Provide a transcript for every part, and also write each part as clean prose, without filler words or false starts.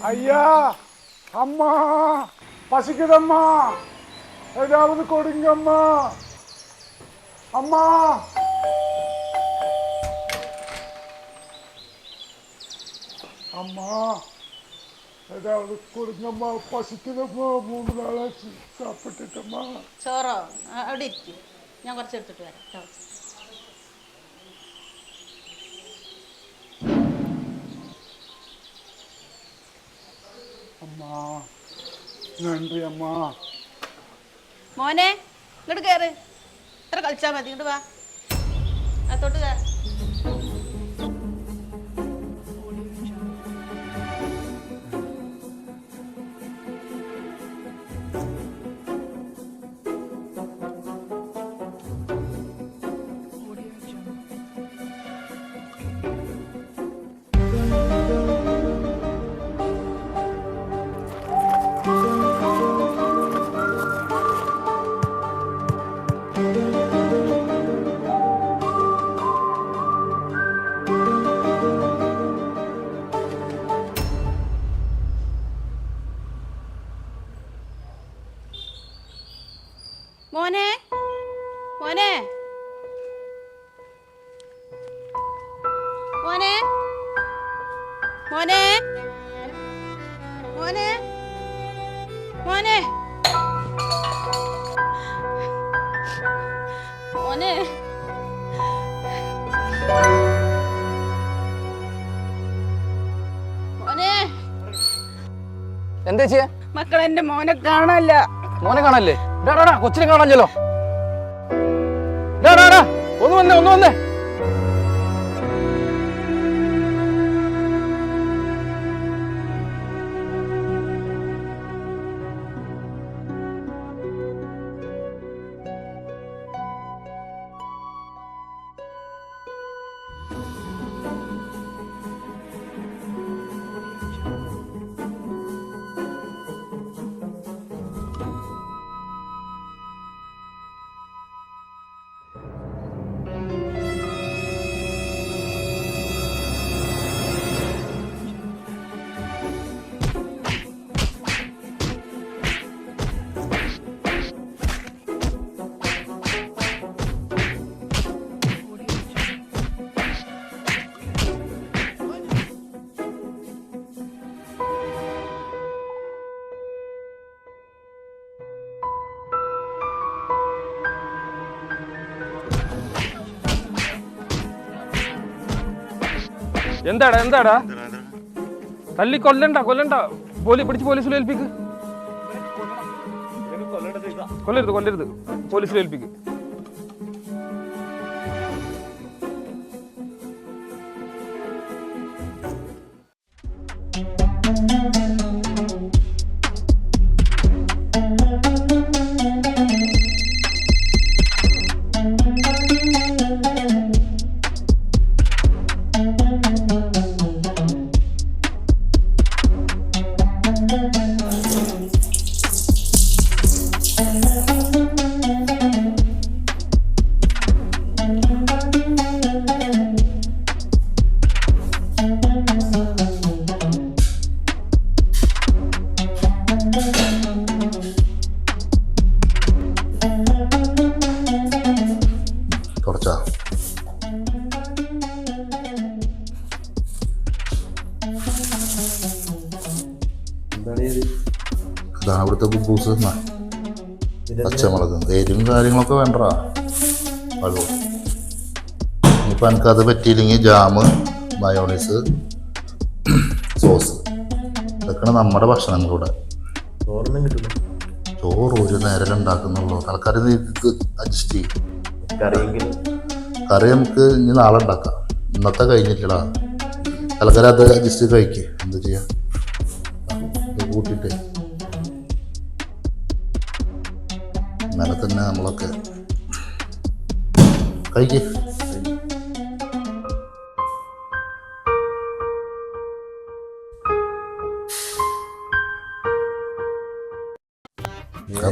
ஐயா அம்மா பசிக்குதம்மா, ஏதாவது கொடுங்கம்மா. அம்மா அம்மா ஏதாவது கொடுங்கம்மா, பசிக்குதம்மா. 3 நாளாச்சு சாப்பிட்டுட்டம்மா. ചോറോ അവിടെ ഇരിക്കും, ഞാൻ കുറച്ച് എടുത്തിട്ട് വരാം കേട്ടോ. അമ്മാ നന്ദി അമ്മ. മോനെ ഇങ്ങോട്ട് കയറ്, ഇത്ര കളിച്ചാൽ മതി. ഇങ്ങോട്ട് വാ, അകത്തോട്ട് കയറി. മോനെ മോനെ മോനെ മോനെ മോനെ മോനെ മോനെ മോനെ. എന്താ ചെയ്യാ? മക്കളെന്റെ മോനെ കാണാല്ല. മോനെ കാണല്ലേ? കൊച്ചിനെ കാണാഞ്ഞല്ലോ. ഒന്ന് വന്നേ, ഒന്ന് വന്നേ. എന്താടാ എന്താടാ? തല്ലി കൊല്ലണ്ട കൊല്ലണ്ട, പിടിച്ച് പോലീസിൽ ഏൽപ്പിക്ക്. കൊല്ലരുത് കൊല്ലരുത്, പോലീസിൽ ഏൽപ്പിക്ക്. ഇതാണ് അവിടുത്തെ കുബൂസ്. പച്ചമുളക് എരിവും കാര്യങ്ങളൊക്കെ വേണ്ടടാ. ഹലോ, ഇനിയിപ്പോൾ എനിക്കത് പറ്റിയില്ലെങ്കിൽ ജാമ്, മയോണൈസ്, സോസ്, ഇതൊക്കെയാണ് നമ്മുടെ ഭക്ഷണങ്ങളിലൂടെ. ചോറ് ഒരു നേരം ഉണ്ടാക്കുന്നുള്ളൂ. തൽക്കാലം ഇത് അഡ്ജസ്റ്റ് ചെയ്യും. കറി നമുക്ക് ഇനി നാളെ ഉണ്ടാക്കാം, ഇന്നത്തെ കഴിഞ്ഞിട്ടില്ല. തൽക്കാലം അത് അഡ്ജസ്റ്റ് ചെയ്ത് കഴിക്കുക. എന്താ ചെയ്യുക, കൂട്ടിയിട്ട് അങ്ങനെ തന്നെ നമ്മളൊക്കെ കഴിക്കുക.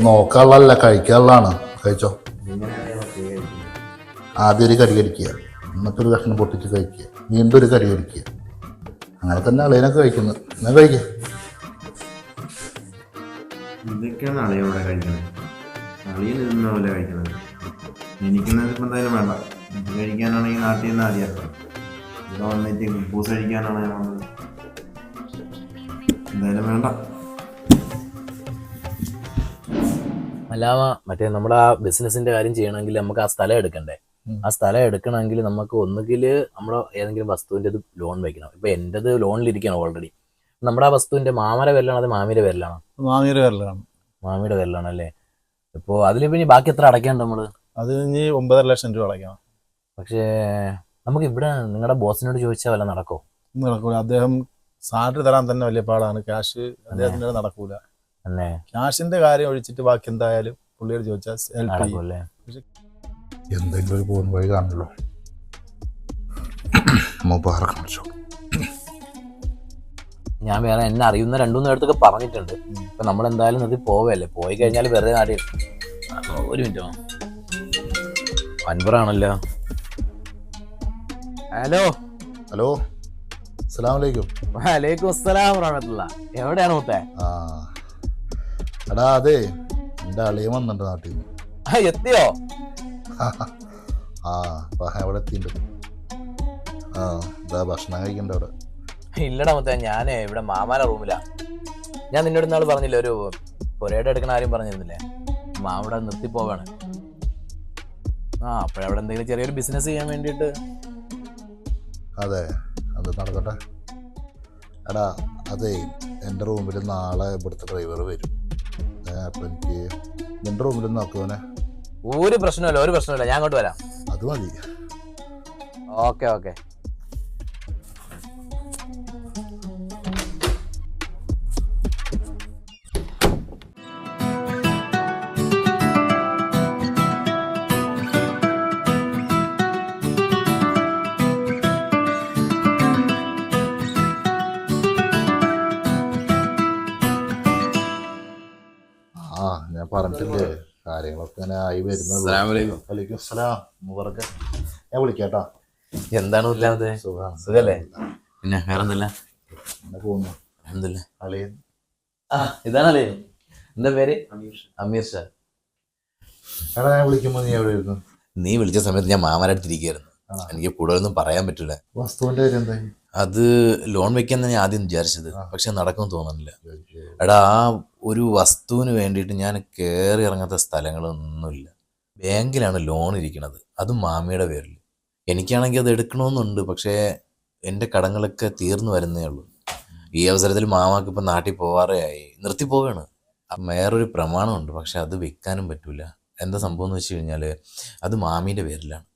നോക്കാനുള്ളതല്ല, കഴിക്കാനുള്ളതാണ്. കഴിച്ചോ. ആദ്യം ഒരു കറി കടിക്കുക, എന്നിട്ടൊരു കഷ്ണം പൊട്ടിച്ച് കഴിക്കുക, വീണ്ടും ഒരു കറി കടിക്കുക. അങ്ങനെ തന്നെ അളിയനൊക്കെ കഴിക്കുന്നത്. ഞാൻ കഴിക്കുക. ഇതൊക്കെയാണ് അളിയ ഇവിടെ കഴിക്കുന്നത്. അളിയൻ ഇതുന്ന പോലെ കഴിക്കുന്നത്. എനിക്കുന്നത് ഇപ്പം എന്തായാലും വേണ്ട. ഇത് കഴിക്കാനാണെങ്കിൽ നാട്ടിൽ നിന്ന് ആദ്യം ഇവിടെ വന്നിട്ട് കുബൂസ് കഴിക്കാനാണ് ഞാൻ വന്നത്. എന്തായാലും വേണ്ട. അല്ലാമ മറ്റേ നമ്മുടെ ആ ബിസിനസിന്റെ കാര്യം ചെയ്യണമെങ്കിൽ നമുക്ക് ആ സ്ഥലം എടുക്കണ്ടേ? ആ സ്ഥലം എടുക്കണമെങ്കിൽ നമുക്ക് ഒന്നുകിൽ നമ്മുടെ ഏതെങ്കിലും വസ്തുവിന്റെ ലോൺ വെക്കണം. ഇപ്പൊ എന്റേത് ലോണിലിരിക്കണം ഓൾറെഡി. നമ്മുടെ ആ വസ്തുവിന്റെ മാമയുടെ പേരിലാണോ അത് മാമിയുടെ പേരിലാണോ? മാമിയുടെ പേരിലാണ്. മാമിയുടെ പേരിലാണ് അല്ലേ? ഇപ്പോ അതിലിപ്പോ ഇനി ബാക്കി എത്ര അടയ്ക്കാണ്ട് നമ്മള്? അത് ഇനി 9.5 ലക്ഷം രൂപ അടയ്ക്കണം. പക്ഷേ നമുക്ക് ഇവിടെ നിങ്ങളുടെ ബോസിനോട് ചോദിച്ചാൽ വല്ല നടക്കോ? നടക്കൂല. അദ്ദേഹം സാലറി തരാൻ തന്നെ വലിയ പാടാണ്. ക്യാഷ് അദ്ദേഹത്തിന്റെ നടക്കൂല. അല്ലേ? ക്യാഷിന്റെ കാര്യം ഒഴിച്ചിട്ട് ബാക്കി എന്തായാലും പുള്ളിയോട് ചോദിച്ചാൽ ഹെൽപ്പ് ചെയ്യും. നടക്കൂല്ലേ? എന്തെങ്കിലും ഒരു പോകുന്ന വഴി കാണുമല്ലോ. മുബാറക്ക് വിളിച്ചോ. ഞാൻ വേറെ എന്നെ അറിയുന്ന 2-3 പേർത്തൊക്കെ പറഞ്ഞിട്ടുണ്ട്. ഇപ്പൊ നമ്മൾ എന്തായാലും അത് പോവല്ലേ, പോയി കഴിഞ്ഞാൽ വെറുതെ നാട്ടിൽ. ഒരു മിനിറ്റോ, അൻവറാണല്ലോ. ഹലോ. ഹലോ, അസ്സലാമു അലൈക്കും. വലൈക്കും അസ്സലാം വറഹ്മത്തുള്ളാ. എവിടെയാണ് മുത്തേ? ആ എടാ, അതെ എൻ്റെ അളിയൻ വന്നിട്ടുണ്ട് നാട്ടിൽ നിന്ന്. എത്തിയോ? ആ എവിടെ എത്തിയിട്ടുണ്ട്. ആ ഇതാ ഭക്ഷണം കഴിക്കണ്ട അവിടെ. ഇല്ലടാ മുത്തേ, ഞാനേ ഇവിടെ മാമാന്റെ റൂമിലാ. ഞാൻ നിന്നോട് ഇന്നാൾ പറഞ്ഞില്ലേ ഒരു പുരയുടെ എടുക്കണ ആരും പറഞ്ഞിരുന്നില്ലേ? മാവിടെ നിർത്തി പോവാണ്. അപ്പോഴവിടെ എന്തെങ്കിലും ചെറിയൊരു ബിസിനസ് ചെയ്യാൻ വേണ്ടിയിട്ട്. അതെ, അത് നടക്കട്ടെ. എടാ അതെ, എൻ്റെ റൂമിൽ നാളെ ഇവിടുത്തെ ഡ്രൈവർ വരും. അപ്പം എനിക്ക് നിൻ്റെ റൂമിൽ നോക്കുവനെ. ഒരു പ്രശ്നമില്ല, ഞാൻ അങ്ങോട്ട് വരാം. അത് മതി. Okay okay. ഞാൻ പറഞ്ഞിട്ടില്ലേ കാര്യങ്ങളൊക്കെ ഇങ്ങനെ ആയി വരുന്നത്. വലൈക്കും അസ്സലാം. മുബറക്ക്. ഞാൻ വിളിക്കാട്ടാ. എന്താണ് സുഖല്ലേ? പിന്നെ വേറെന്തല്ല പോകുന്നു. അളിയൻ ഇതാണല്ലേ? എന്താ പേര്? അമീർ ഷാ. എടാ, ഞാൻ വിളിക്കുമ്പോ നീ എവിടെ ഇരുന്നു? നീ വിളിച്ച സമയത്ത് ഞാൻ മാമനടുത്തിരിക്കുകയായിരുന്നു. എനിക്ക് കൂടുതലൊന്നും പറയാൻ പറ്റില്ല. വസ്തുവിന്റെ കാര്യം എന്തായി? അത് ലോൺ വെക്കാന്ന് ഞാൻ ആദ്യം വിചാരിച്ചത്, പക്ഷെ നടക്കുമെന്ന് തോന്നുന്നില്ല. എടാ, ആ ഒരു വസ്തുവിന് വേണ്ടിയിട്ട് ഞാൻ കയറി ഇറങ്ങാത്ത സ്ഥലങ്ങളൊന്നുമില്ല. ബാങ്കിലാണ് ലോൺ ഇരിക്കുന്നത്, അതും മാമിയുടെ പേരിൽ. എനിക്കാണെങ്കിൽ അത് എടുക്കണമെന്നുണ്ട്, പക്ഷേ എൻ്റെ കടങ്ങളൊക്കെ തീർന്നു വരുന്നേ ഉള്ളൂ. ഈ അവസരത്തിൽ മാമാക്ക് ഇപ്പം നാട്ടിൽ പോവാറേ ആയി, നിർത്തി പോവുകയാണ്. വേറൊരു പ്രമാണമുണ്ട്, പക്ഷെ അത് വെക്കാനും പറ്റൂല. എന്താ സംഭവം എന്ന് വെച്ച് കഴിഞ്ഞാൽ അത് മാമീൻ്റെ പേരിലാണ്.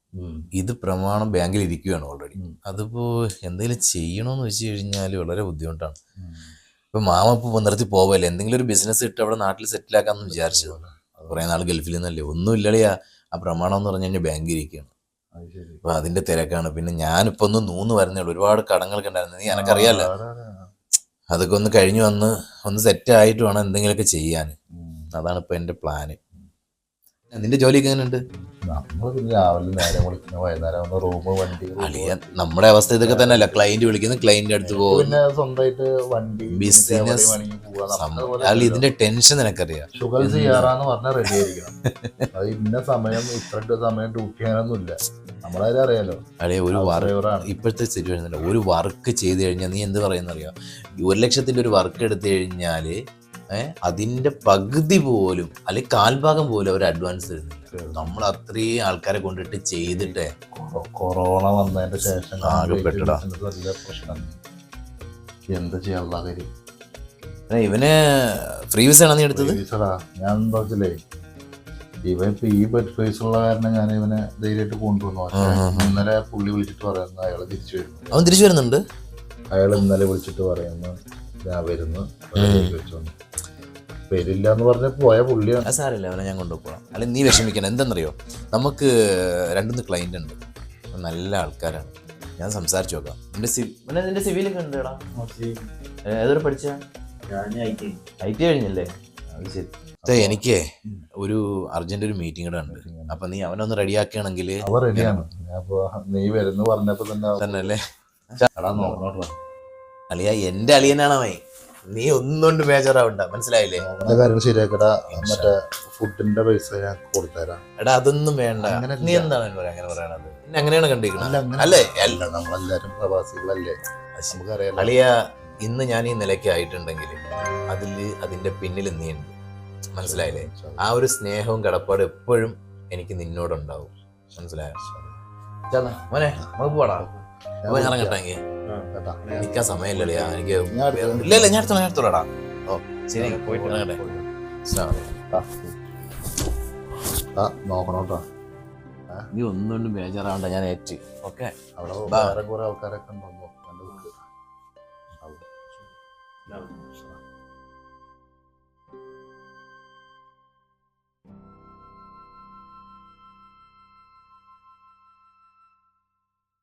ഇത് പ്രമാണം ബാങ്കിൽ ഇരിക്കുകയാണ് ഓൾറെഡി. അതിപ്പോ എന്തെങ്കിലും ചെയ്യണമെന്ന് വെച്ച് കഴിഞ്ഞാൽ വളരെ ബുദ്ധിമുട്ടാണ്. ഇപ്പൊ മാമ ഇപ്പൊ നിർത്തി പോവല്ലേ, എന്തെങ്കിലും ഒരു ബിസിനസ് ഇട്ട് അവിടെ നാട്ടിൽ സെറ്റിലാക്കാന്ന് വിചാരിച്ചത്. കുറെ നാൾ ഗൾഫിൽ നിന്നല്ലേ, ഒന്നും ഇല്ലളിയാ. ആ പ്രമാണം എന്ന് പറഞ്ഞു കഴിഞ്ഞാൽ ബാങ്കിൽ ഇരിക്കുകയാണ്. അപ്പൊ അതിന്റെ തിരക്കാണ്. പിന്നെ ഞാനിപ്പോ ഒന്ന് നൂന്ന് വരുന്നേ ഉള്ളൂ. ഒരുപാട് കടങ്ങളൊക്കെ ഉണ്ടായിരുന്നു, നീ എനക്കറിയാലോ. അതൊക്കെ ഒന്ന് കഴിഞ്ഞു വന്ന് ഒന്ന് സെറ്റ് ആയിട്ട് വേണം എന്തെങ്കിലുമൊക്കെ ചെയ്യാൻ. അതാണ് ഇപ്പൊ എന്റെ പ്ലാന്. നിന്റെ ജോലിയൊക്കെ എങ്ങനെയുണ്ട്? രാവിലെ നേരം വിളിക്കുന്ന വൈകുന്നേരം റൂം വണ്ടി. നമ്മുടെ അവസ്ഥ ഇതൊക്കെ തന്നെ അല്ല. ക്ലയന്റ് വിളിക്കുന്നു, ക്ലയന്റ് അടുത്ത് പോകും, പിന്നെ സ്വന്തമായിട്ട് വണ്ടി ബിസിനസ്. ഇതിന്റെ ടെൻഷൻ നിനക്കറിയാം. ഷുഗർ ചെയ്യാറാന്ന് പറഞ്ഞാൽ റെഡി ആയിരിക്കണം. അത് ഇന്ന സമയം ഇത്ര സമയം ഡ്യൂട്ടി ചെയ്യാനൊന്നുമില്ല. നമ്മളാരും അറിയാലോ. അതെ, ഒരു ഇപ്പോഴത്തെ സിറ്റുവേഷൻ ഒരു വർക്ക് ചെയ്ത് കഴിഞ്ഞാൽ നീ എന്ത് പറയുന്നറിയാം, 1 ലക്ഷത്തിന്റെ ഒരു വർക്ക് എടുത്തു കഴിഞ്ഞാല് അതിന്റെ പകുതി പോലും അല്ലെങ്കിൽ 1/4 പോലും അവർ അഡ്വാൻസ് തരുന്നില്ല. നമ്മൾ അത്രയും ആൾക്കാരെ കൊണ്ടിട്ട് ചെയ്തിട്ടേ. കൊറോണ വന്നതിന്റെ ശേഷം ആകെപ്പെട്ടടാ. പ്രശ്നം എന്താ ചെയ്യാനുള്ള കാര്യം. ഇവന് ഫ്രീ വിസ ആണോ നീ എടുത്തത്? ഞാൻ എന്താ വെച്ചില്ലേ, ഇവൻ ഇപ്പൊ ഈ ബെഡ് ഫേസ് ഉള്ള കാരണം ഞാൻ ഇവനെ ധൈര്യമായിട്ട് കൊണ്ടുവന്നു. ഇന്നലെ പുള്ളി വിളിച്ചിട്ട് പറയുന്നു അയാൾ തിരിച്ചു വരുന്നു. അവൻ തിരിച്ചു വരുന്നുണ്ട്. അയാൾ ഇന്നലെ വിളിച്ചിട്ട് പറയുന്നു ഞാൻ വരുന്നു, വരില്ല എന്ന് പറഞ്ഞ പോയ പുള്ളിയാണ്. സാരമില്ല, അവനെ ഞാൻ കൊണ്ടുപോകാം. അല്ലെങ്കിൽ നീ വിഷമിക്കണം. എന്തെന്നറിയോ, നമുക്ക് 2-3 ക്ലയന്റ് ഉണ്ട്, നല്ല ആൾക്കാരാണ്. ഞാൻ സംസാരിച്ചു നോക്കാം. നിന്റെ സിവിലൊക്കെ ഉണ്ട്. ഏതൊരു പഠിച്ച? ഐ ടി കഴിഞ്ഞല്ലേ? അത് ശരി. എനിക്ക് ഒരു അർജന്റ് ഒരു മീറ്റിംഗ് കൂടെ ഉണ്ട്. അപ്പൊ നീ അവനൊന്ന് റെഡിയാക്കുകയാണെങ്കിൽ. അവ റെഡിയാണ്. നീ വരുന്നു പറഞ്ഞപ്പോ തന്നെ അല്ലേ? നോക്കണോട്ടോ അളിയ, എന്റെ അളിയനാണ് അവൻ. നീ ഒന്നുകൊണ്ട് ബേജാറാവണ്ട, മനസ്സിലായില്ലേ? മോഹന്റെ കാര്യം ശരിയാക്കടാ. മറ്റേ ഫുഡിന്റെ പൈസ ഞാൻ കൊടുത്തരാം. എടാ അതൊന്നും വേണ്ട. അങ്ങനെയല്ല. നീ എന്താണ് അങ്ങനെ പറയണത്? പിന്നെ അങ്ങനെയാണ് കണ്ടിരിക്കുന്നത് അല്ല, അങ്ങനെ അല്ലേ? അല്ല, നമ്മളെല്ലാരും പ്രവാസികളല്ലേ, നമുക്കറിയാലോ. അളിയ, ഇന്ന് ഞാൻ ഈ നിലയ്ക്ക് ആയിട്ടുണ്ടെങ്കിൽ അതിന്റെ പിന്നിൽ നീ ഉണ്ട്, മനസ്സിലായില്ലേ? ആ ഒരു സ്നേഹവും കടപ്പാടും എപ്പോഴും എനിക്ക് നിന്നോടുണ്ടാവും, മനസ്സിലായോ? ചേട്ടാ മോനെ നമുക്ക് പോടാ, അപ്പൊ ഞാൻ ഇറങ്ങട്ടെങ്കിൽ കേട്ടാ. നിൽക്കാൻ സമയമില്ലളിയാ എനിക്ക്. ഞാൻ അടുത്ത് ഇല്ല ഞാൻ എടുത്തോളാടാ. ഓ ശരി, പോയിട്ട് ഇറങ്ങട്ടെ. നോക്കണോട്ടോ. നീ ഒന്നുകൊണ്ടും ബേജാറാവണ്ട, ഞാൻ ഏറ്റ്. ഓക്കെ, അവിടെ ബാ. വേറെ കുറെ ആൾക്കാരൊക്കെ ഉണ്ടോ? കണ്ടു.